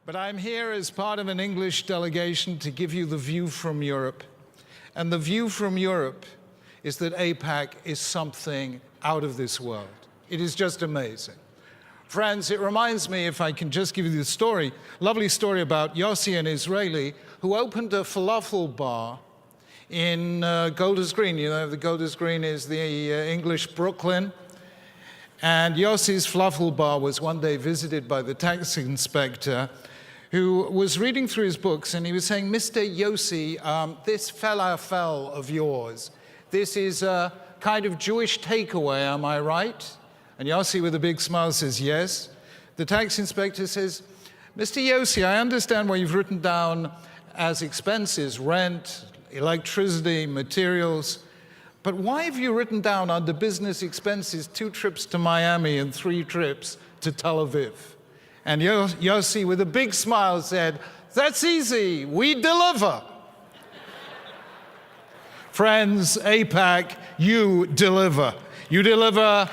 But I'm here as part of an English delegation to give you the view from Europe. And the view from Europe is that AIPAC is something out of this world. It is just amazing. Friends, it reminds me, if I can just give you the story, lovely story about Yossi, an Israeli, who opened a falafel bar in Golders Green. You know, the Golders Green is the English Brooklyn. And Yossi's falafel bar was one day visited by the tax inspector, who was reading through his books, and he was saying, Mr. Yossi, this falafel of yours, this is a kind of Jewish takeaway, am I right? And Yossi, with a big smile, says, yes. The tax inspector says, Mr. Yossi, I understand what you've written down as expenses, rent, electricity, materials, but why have you written down under business expenses 2 trips to Miami and 3 trips to Tel Aviv? And Yossi, with a big smile, said, that's easy, we deliver. Friends, AIPAC, you deliver. You deliver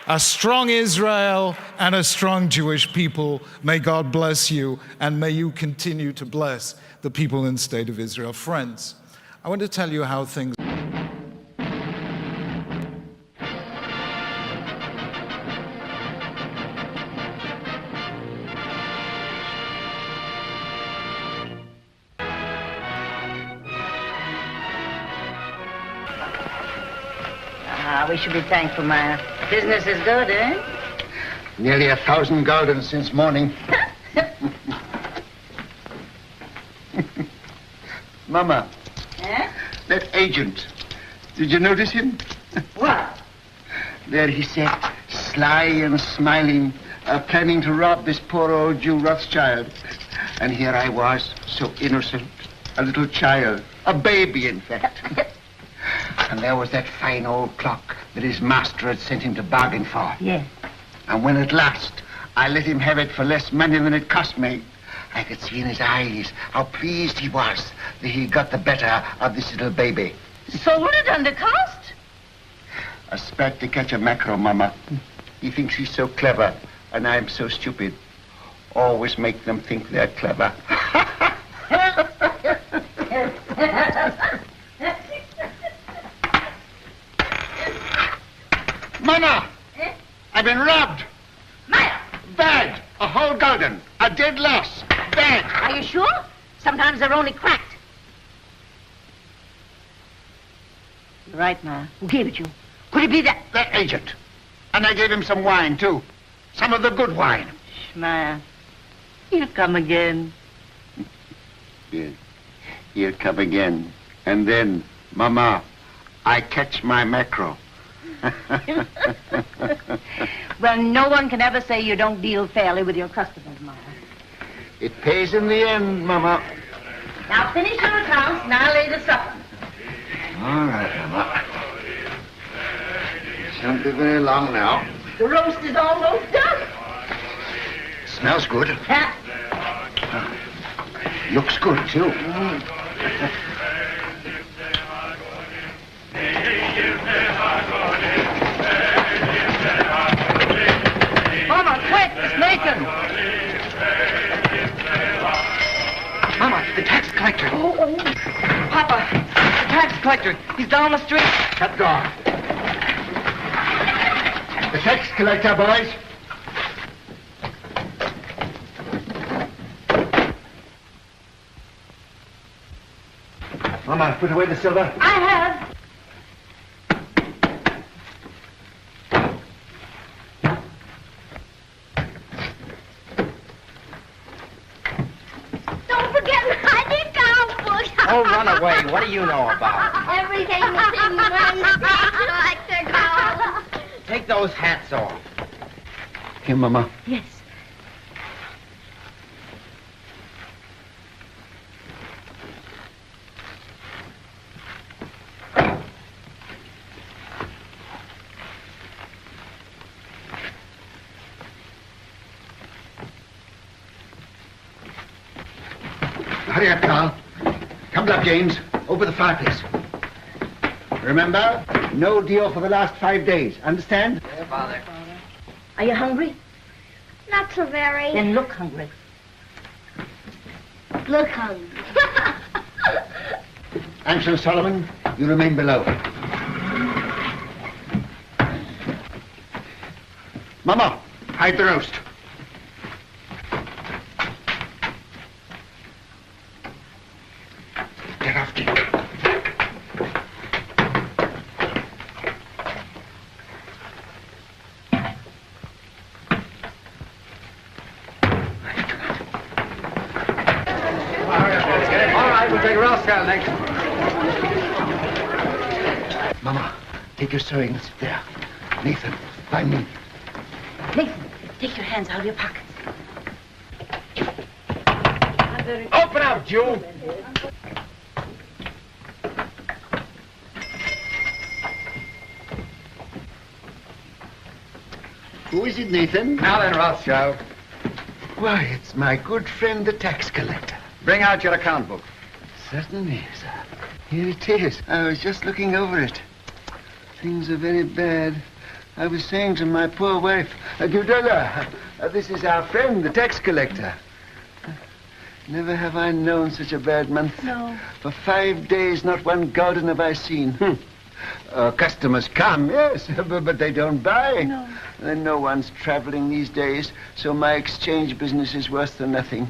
a strong Israel and a strong Jewish people. May God bless you, and may you continue to bless the people in the state of Israel. Friends, I want to tell you how things we should be thankful, Maya. Business is good, eh? Nearly 1,000 guldens since morning. Mama. Eh? That agent. Did you notice him? What? There he sat, sly and smiling, planning to rob this poor old Jew Rothschild. And here I was, so innocent, a little child, a baby, in fact. And there was that fine old clock that his master had sent him to bargain for. Yes. And when at last I let him have it for less money than it cost me, I could see in his eyes how pleased he was that he got the better of this little baby. Sold it under cost? A spat to catch a mackerel, Mama. He thinks he's so clever, and I'm so stupid. Always make them think they're clever. Mama! Eh? I've been robbed. Maya! Bad. A whole gulden. A dead loss. Bad. Are you sure? Sometimes they're only cracked. You're right, Maya. Who gave it you? Could it be that? That agent. And I gave him some wine, too. Some of the good wine. Maya, he'll come again. Yeah. He'll come again. And then, Mama, I catch my mackerel. Well, no one can ever say you don't deal fairly with your customers, Maya. It pays in the end, Mama. Now finish your accounts and I'll lay the supper. All right, Mama. Shan't be very long now. The roast is almost done. Smells good. Ha. Looks good, too. Mama, quick, it's Nathan. Mama, the tax collector. Oh. Papa, the tax collector. He's down the street. Shut the door. The tax collector, boys. Mama, put away the silver. I have. Don't forget my account book. Oh, run away. What do you know about? Everything is in one state like the gold. Take those hats off. Here, Mama. Yes. Hurry up, Carl. Come up, James. Over the fireplace. Remember, no deal for the last 5 days. Understand? Yeah, Father. Are you hungry? Not so very. Then look hungry. Look hungry. Anson Solomon, you remain below. Mama, hide the roast. Get off, Dick. Take Rothschild next. Mama, take your sewing and sit there. Nathan, by me. Nathan, take your hands out of your pockets. Open up, Jew! Who is it, Nathan? Now then, Rothschild, Why, it's my good friend, the tax collector. bring out your account book. Certainly, sir. Here it is. I was just looking over it. Things are very bad. I was saying to my poor wife, Gudula, this is our friend, the tax collector. Never have I known such a bad month. No. For 5 days, not one gulden have I seen. Customers come, yes, but they don't buy. No. And no one's traveling these days, so my exchange business is worse than nothing.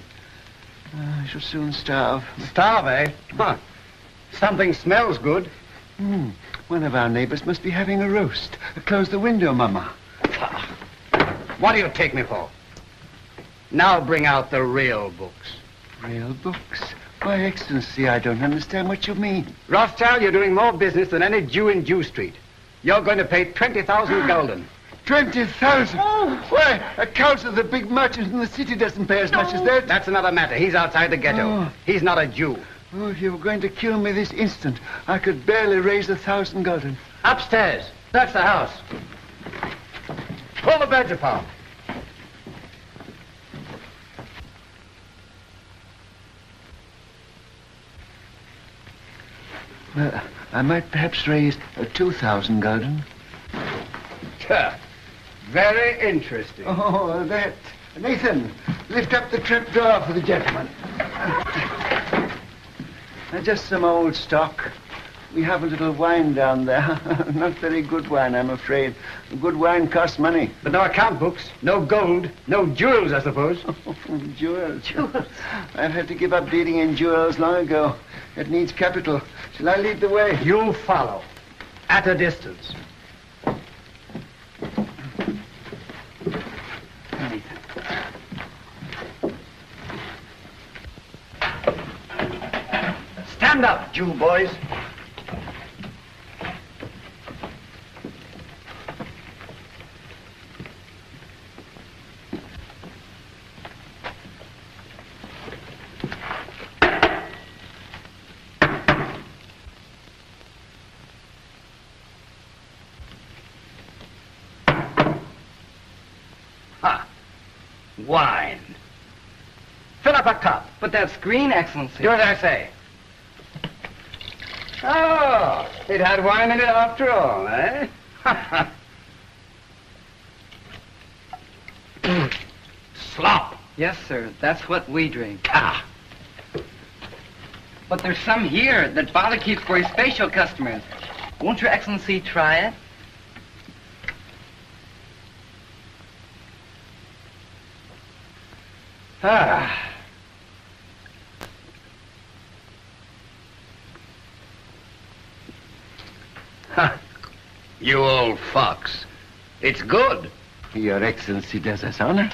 I shall soon starve. Starve, eh? Huh. Something smells good. One of our neighbors must be having a roast. Close the window, Mama. What do you take me for? Now bring out the real books. Real books? Why, Excellency, I don't understand what you mean. Rothschild, you're doing more business than any Jew in Jew Street. You're going to pay 20,000 gulden. 20,000? Why, a council of the big merchants in the city doesn't pay as much as that. That's another matter. He's outside the ghetto. Oh. He's not a Jew. Oh, if you were going to kill me this instant, I could barely raise 1,000 gulden. Upstairs. That's the house. Pull the beds apart. I might perhaps raise 2,000 gulden. Very interesting. Oh, that. Nathan, lift up the trap door for the gentleman. Just some old stock. We have a little wine down there. Not very good wine, I'm afraid. Good wine costs money. But no account books, no gold, no jewels, I suppose. Jewels. I've had to give up dealing in jewels long ago. It needs capital. Shall I lead the way? You follow. At a distance. Stand up, Jew boys. Wine. Fill up a cup. But that's green, Excellency. Do as I say. Oh, it had wine in it after all, eh? Slop. Yes, sir. That's what we drink. Ah. But there's some here that Father keeps for his special customers. Won't Your Excellency try it? Ah. Ha. You old fox. It's good. Your Excellency does us honor.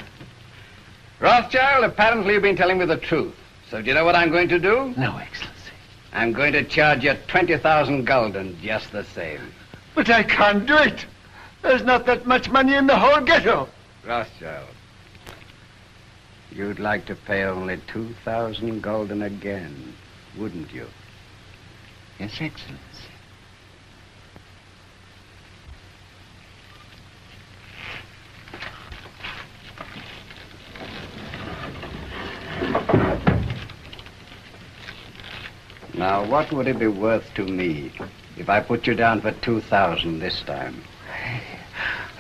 Rothschild, apparently you've been telling me the truth. So do you know what I'm going to do? No, Excellency. I'm going to charge you 20,000 gulden just the same. But I can't do it. There's not that much money in the whole ghetto. Rothschild, you'd like to pay only 2,000 gulden again, wouldn't you? Yes, Excellency. Now, what would it be worth to me if I put you down for 2,000 this time?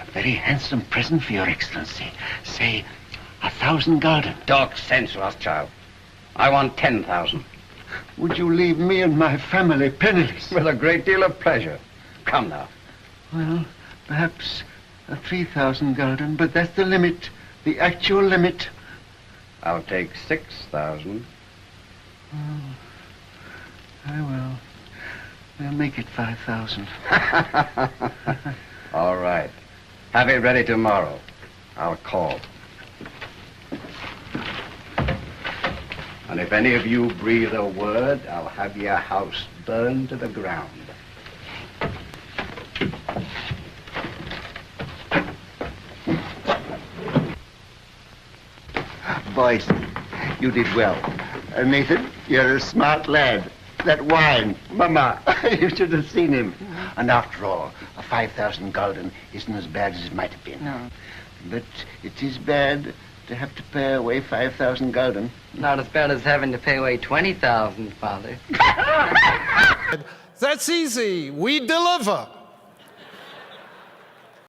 A very handsome present for Your Excellency. Say, 1,000 gulden. Talk sense, Rothschild. I want 10,000. Would you leave me and my family penniless? With a great deal of pleasure. Come now. Well, perhaps 3,000 gulden, but that's the limit, the actual limit. I'll take 6,000. I will. We'll make it 5,000. All right. Have it ready tomorrow. I'll call. And if any of you breathe a word, I'll have your house burned to the ground. Boys, you did well. Nathan, you're a smart lad. That wine, Mama, you should have seen him. And after all, 5,000 gulden isn't as bad as it might have been. No. But it is bad to have to pay away 5,000 gulden. Not as bad as having to pay away 20,000, Father. That's easy. We deliver.